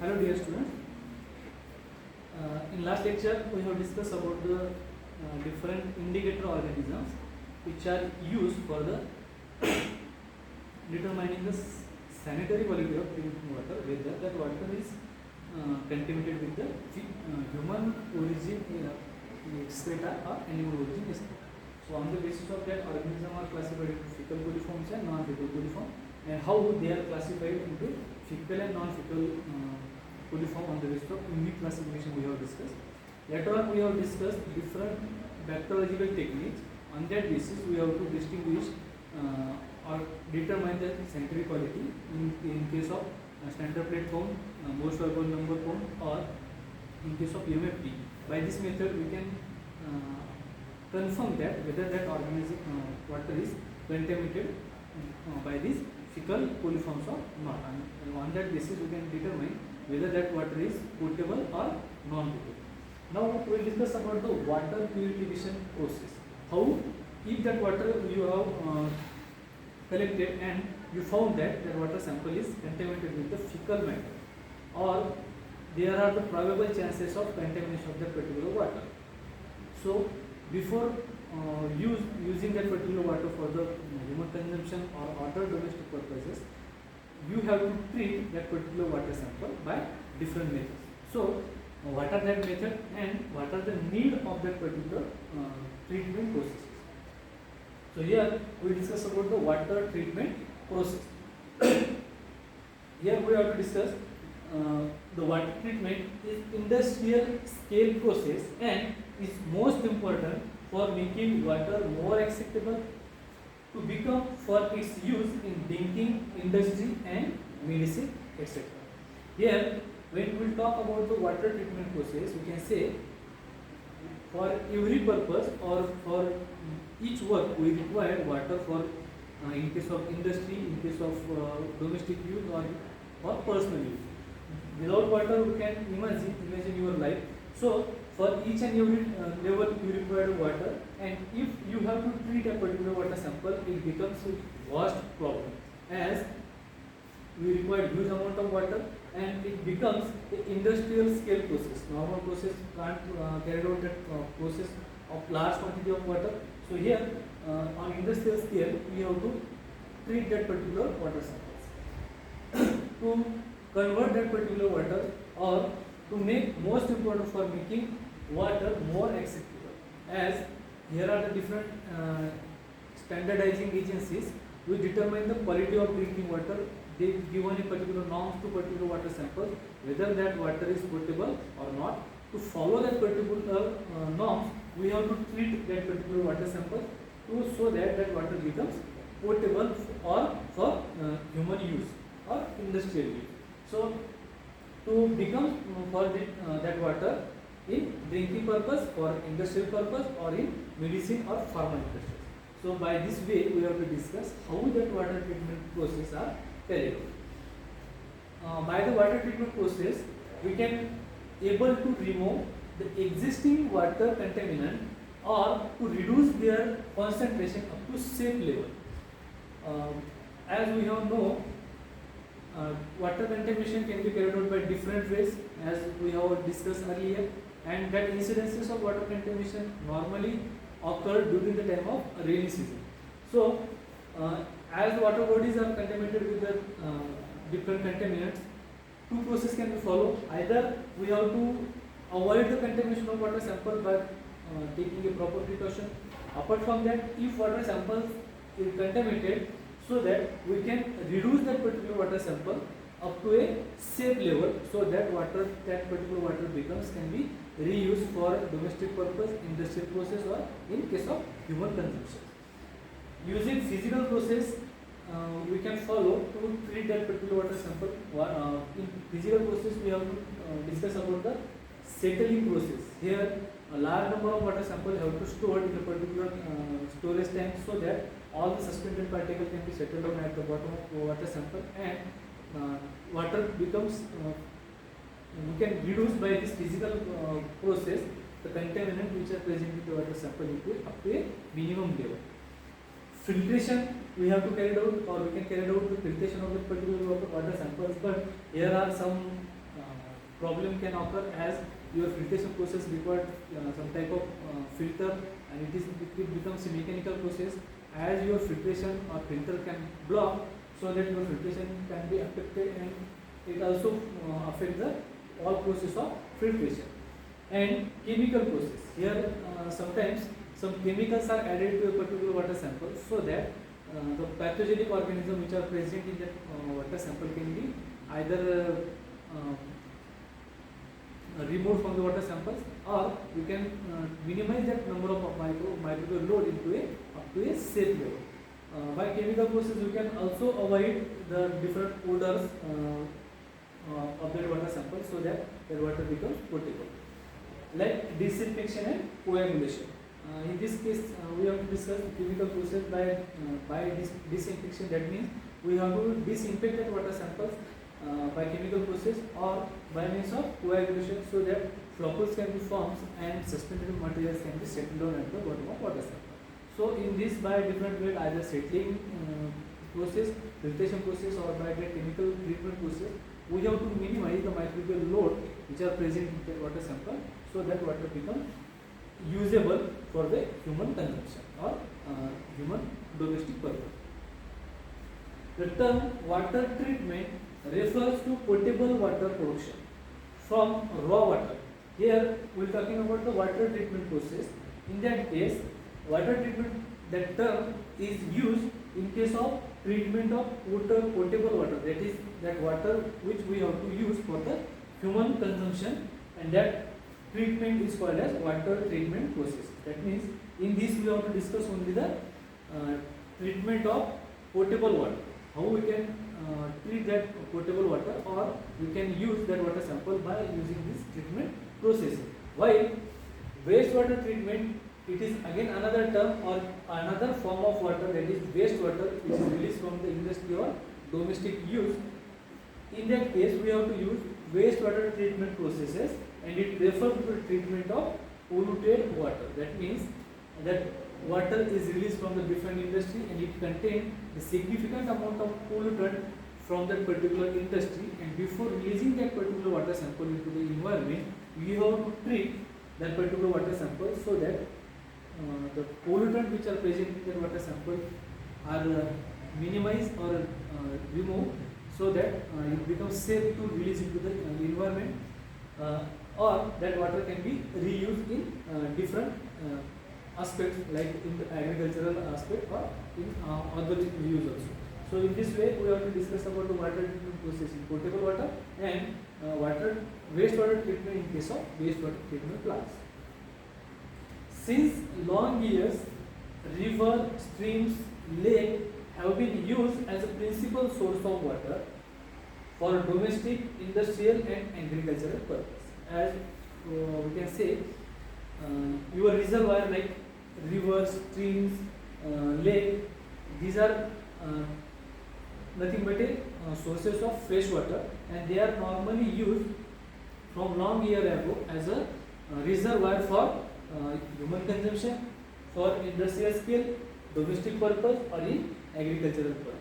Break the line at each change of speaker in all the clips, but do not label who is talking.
Hello dear students. In last lecture we have discussed about the different indicator organisms which are used for the determining the sanitary quality of drinking water, whether that water is contaminated with the human origin excreta or animal origin excreta. So on the basis of that, organisms are classified into fecal coliforms and non-fecal coliform, and how they are classified into fecal and non-fecal coliform on the basis of unique classification we have discussed. Later on we have discussed different bacteriological techniques. On that basis we have to distinguish or determine the sanitary quality in case of standard plate count, most valuable number count, or in case of MFT. By this method we can confirm that whether that organism water is contaminated by these fecal coliforms or not, and on that basis we can determine whether that water is potable or non-potable. Now we will discuss about the water purification process. How, if that water you have collected and you found that that water sample is contaminated with the fecal matter, or there are the probable chances of contamination of that particular water. So before using that particular water for the human consumption or other domestic purposes, you have to treat that particular water sample by different methods. So what are that method and what are the need of that particular treatment processes? So here we discuss about the water treatment process. Here we have to discuss the water treatment is industrial scale process and is most important for making water more acceptable to become for its use in drinking, industry and medicine, etc. Here when we talk about the water treatment process, we can say for every purpose or for each work we require water for in case of industry, in case of domestic use or personal use. Without water we can imagine your life. So for each and every level you require water, and if you have to treat a particular water sample, it becomes a vast problem, as we require huge amount of water and it becomes an industrial scale process. Normal process can't carry out that process of large quantity of water. So here on industrial scale we have to treat that particular water samples to convert that particular water, or to make most important for making water more acceptable, as here are the different standardizing agencies which determine the quality of drinking water. They given a particular norms to particular water sample, whether that water is potable or not. To follow that particular norms, we have to treat that particular water sample so that that water becomes potable or for human use or industrial use. So to become for that water in drinking purpose, for industrial purpose, or in medicine or pharma industries. So by this way we have to discuss how that water treatment process are carried out. By the water treatment process we can able to remove the existing water contaminant or to reduce their concentration up to safe level. As we have know, water contamination can be carried out by different ways, as we have discussed earlier, and that incidences of water contamination normally occur during the time of rainy season. So as water bodies are contaminated with the different contaminants, two processes can be followed. Either we have to avoid the contamination of water sample by taking a proper precaution. Apart from that, if water samples is contaminated, so that we can reduce that particular water sample up to a safe level, so that particular water can be reused for domestic purpose, industrial process, or in case of human consumption. Using physical process we can follow to treat that particular water sample. In physical process we have to discuss about the settling process. Here a large number of water samples have to store in a particular storage tank, so that all the suspended particles can be settled down at the bottom of the water sample, and water becomes we can reduce by this physical process the contaminant which are present in the water sample up to a minimum level. Filtration we have to carry out, or we can carry out the filtration of the particular water samples, but here are some problem can occur as your filtration process requires some type of filter, and it becomes a mechanical process. As your filtration or filter can block, so that your filtration can be affected, and it also affects the all process of filtration. And chemical process, here sometimes some chemicals are added to a particular water sample, so that the pathogenic organisms which are present in that water sample can be either removed from the water samples, or you can minimize that number of microbial load into a up to a safe level. By chemical process, you can also avoid the different odors of the water sample, so that the water becomes potable. Like disinfection and coagulation. In this case, we have to discuss chemical process by disinfection. That means we have to disinfect that water samples by chemical process or by means of coagulation, so that floccles can be formed and suspended materials can be settled down at the bottom of water sample. So in this, by different way, either settling process, filtration process, or by the chemical treatment process, we have to minimize the microbial load which are present in the water sample, so that water becomes usable for the human consumption or human domestic purpose. The term water treatment refers to potable water production from raw water. Here we are talking about the water treatment process. In that case, water treatment, that term is used in case of treatment of potable water, that is that water which we have to use for the human consumption, and that treatment is called as water treatment process. That means in this we have to discuss only the treatment of potable water, how we can treat that potable water, or we can use that water sample by using this treatment process. While wastewater treatment, it is again another term or another form of water, that is wastewater, which is released from the industry or domestic use. In that case, we have to use wastewater treatment processes, and it refers to the treatment of polluted water. That means that water is released from the different industry, and it contains a significant amount of pollutant from that particular industry, and before releasing that particular water sample into the environment, we have to treat that particular water sample, so that the pollutant which are present in the water sample are minimized or removed, so that it becomes safe to release into the environment, or that water can be reused in different aspects, like in the agricultural aspect or in other use also. So in this way, we have to discuss about the water treatment process in potable water and wastewater treatment in case of wastewater treatment plants. Since long years, river, streams, lake have been used as a principal source of water for domestic, industrial and agricultural purpose. As we can say, your reservoir like rivers, streams, lake, these are nothing but sources of fresh water, and they are normally used from long year ago as a reservoir for human consumption, for industrial scale, domestic purpose, or in agricultural purpose.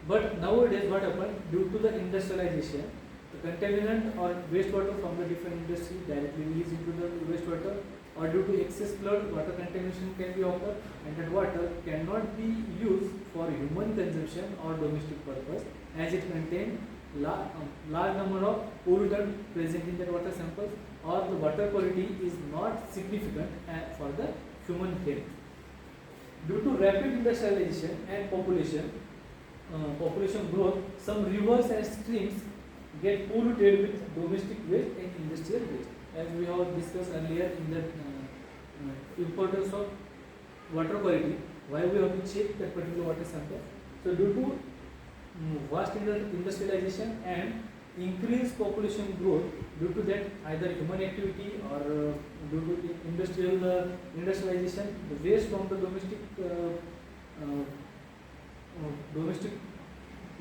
But nowadays what happened, due to the industrialization, the contaminant or wastewater from the different industry directly released into the wastewater, or due to excess flood, water contamination can be occurred, and that water cannot be used for human consumption or domestic purpose, as it contains large number of pollutants present in that water samples, or the water quality is not significant for the human health. Due to rapid industrialization and population growth, some rivers and streams get polluted with domestic waste and industrial waste. As we have discussed earlier in the importance of water quality, why we have to check that particular water sample. So due to vast industrialization and increased population growth, due to that either human activity or due to industrialization, the waste from the domestic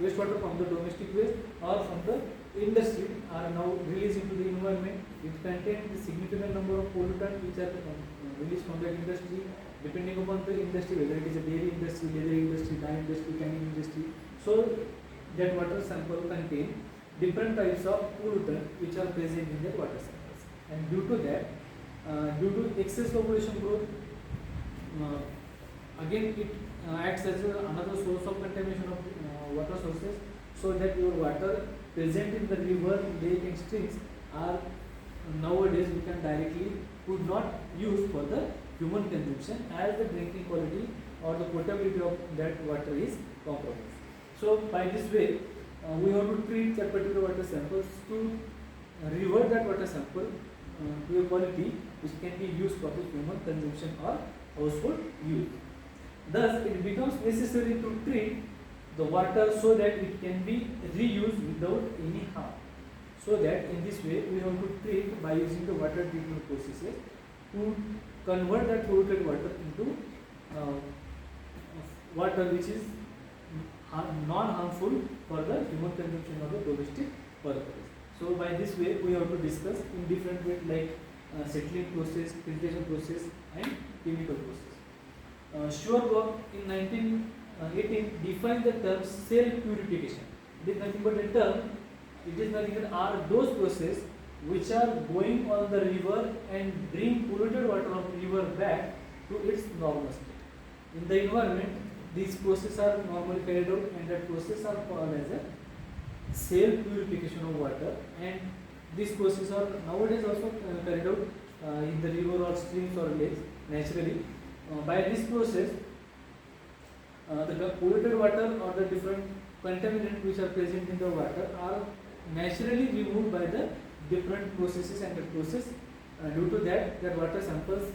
wastewater from the domestic waste or from the industry are now released into the environment. It contains a significant number of pollutants which are released from that industry, depending upon the industry, whether it is a dairy industry, leather industry, dye industry, canning industry. So that water sample contains different types of pollutants which are present in their water samples. And due to that, due to excess population growth, again it acts as another source of contamination of water sources, so that your water present in the river, lake and streams are nowadays we can directly could not use for the human consumption, as the drinking quality or the potability of that water is compromised. So by this way, we have to treat that particular water samples to revert that water sample to a quality which can be used for the human consumption or household use. Thus, it becomes necessary to treat the water so that it can be reused without any harm. So that in this way, we have to treat by using the water treatment processes to convert that polluted water into water which is non-harmful for the human consumption or the domestic purpose. So by this way, we have to discuss in different ways like settling process, filtration process and chemical process. Schwarzkopf in 1918 defined the term self-purification. It is nothing but a term. It is nothing but are those processes which are going on the river and bring polluted water of river back to its normal state. In the environment, these processes are normally carried out, and that process are called as a self-purification of water, and these processes are nowadays also carried out in the river or streams or lakes naturally. By this process, the polluted water or the different contaminants which are present in the water are naturally removed by the different processes, and the process due to that water samples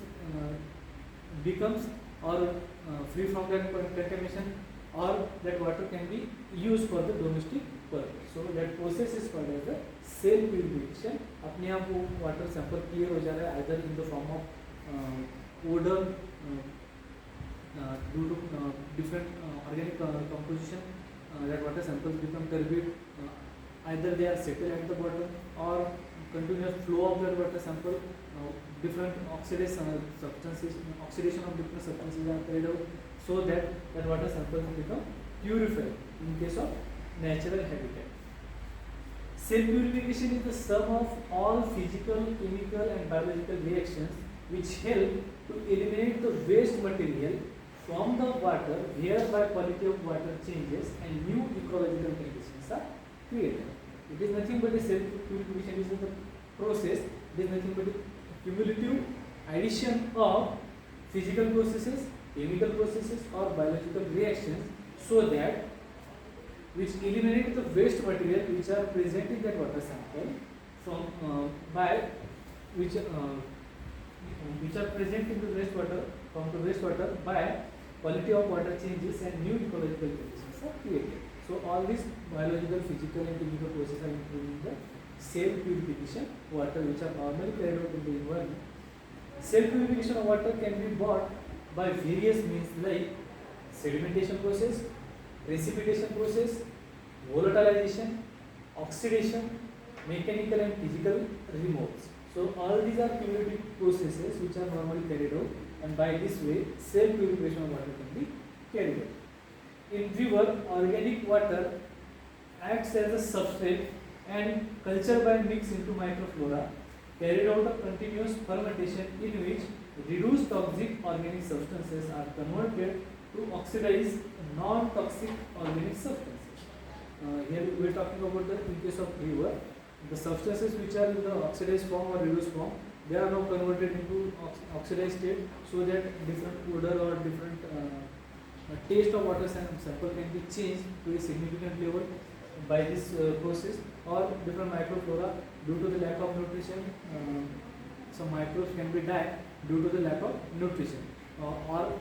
becomes or free from that contamination, or that water can be used for the domestic purpose. So that process is called as the self purification. अपने आप वो water sample clear हो जा रहा है either in the form of odor due to different organic composition, that water samples become turbid, either they are settled at the bottom, or continuous flow of that water sample, different oxidation of different substances are carried out, so that water samples become purified in case of natural habitat. Self-purification is the sum of all physical, chemical and biological reactions which help to eliminate the waste material from the water, whereby quality of water changes and new ecological conditions are created. It is nothing but a self-purification is the process. It is nothing but a cumulative addition of physical processes, chemical processes or biological reactions, so that which eliminate the waste material which are present in that water sample from which are present in the wastewater from the wastewater by quality of water changes and new ecological conditions are created. So all these biological, physical and chemical processes are included in the self-purification water which are normally carried out in the environment. Self-purification of water can be brought by various means like sedimentation process, precipitation process, volatilization, oxidation, mechanical and physical removes. So all these are cumulative processes which are normally carried out, and by this way self-purification of water can be carried out. In river, organic water acts as a substrate and culture by mix into microflora, carried out a continuous fermentation in which reduced toxic organic substances are converted to oxidize non-toxic organic substances. Here we are talking about the in case of river, the substances which are in the oxidized form or reduced form, they are now converted into oxidized state, so that different odor or different taste of water sample can be changed to a significant level by this process, or different microflora due to the lack of nutrition, some microbes can be died due to the lack of nutrition, or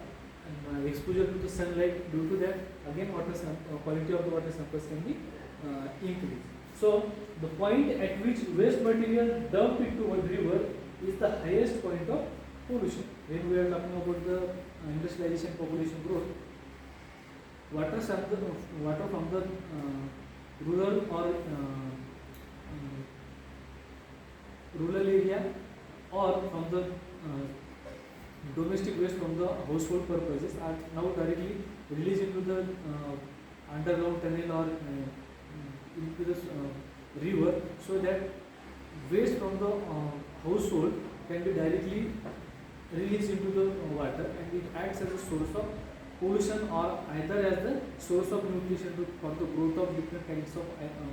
exposure to the sunlight. Due to that, again quality of the water samples can be increased. So the point at which waste material dumped into a river is the highest point of pollution. When we are talking about the industrialization, population growth, water from the rural or rural area, or from the domestic waste from the household purposes are now directly released into the underground tunnel or into the river, so that waste from the household can be directly released into the water, and it acts as a source of pollution or either as the source of nutrition for the growth of different kinds of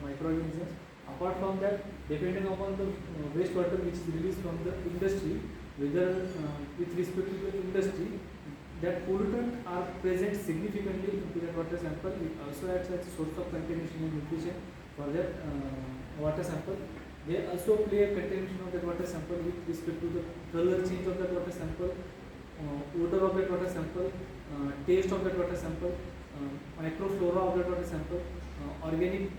microorganisms. Apart from that, depending upon the wastewater which is released from the industry, whether with respect to the industry, that pollutant are present significantly into that water sample. It also acts as a source of contamination and nutrition for that water sample. They also play a contamination of that water sample with respect to the color change of that water sample, odor of that water sample, taste of that water sample, microflora of that water sample, organic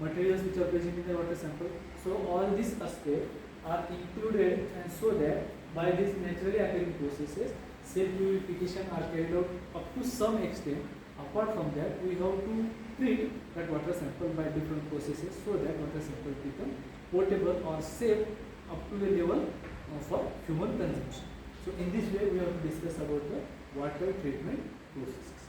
materials which are present in the water sample. So all these aspects are included, and so that by these naturally occurring processes, self-purification are carried out up to some extent. Apart from that, we have to treat that water sample by different processes, so that water sample become potable or safe up to the level for human consumption. So in this way, we have to discuss about the water treatment processes.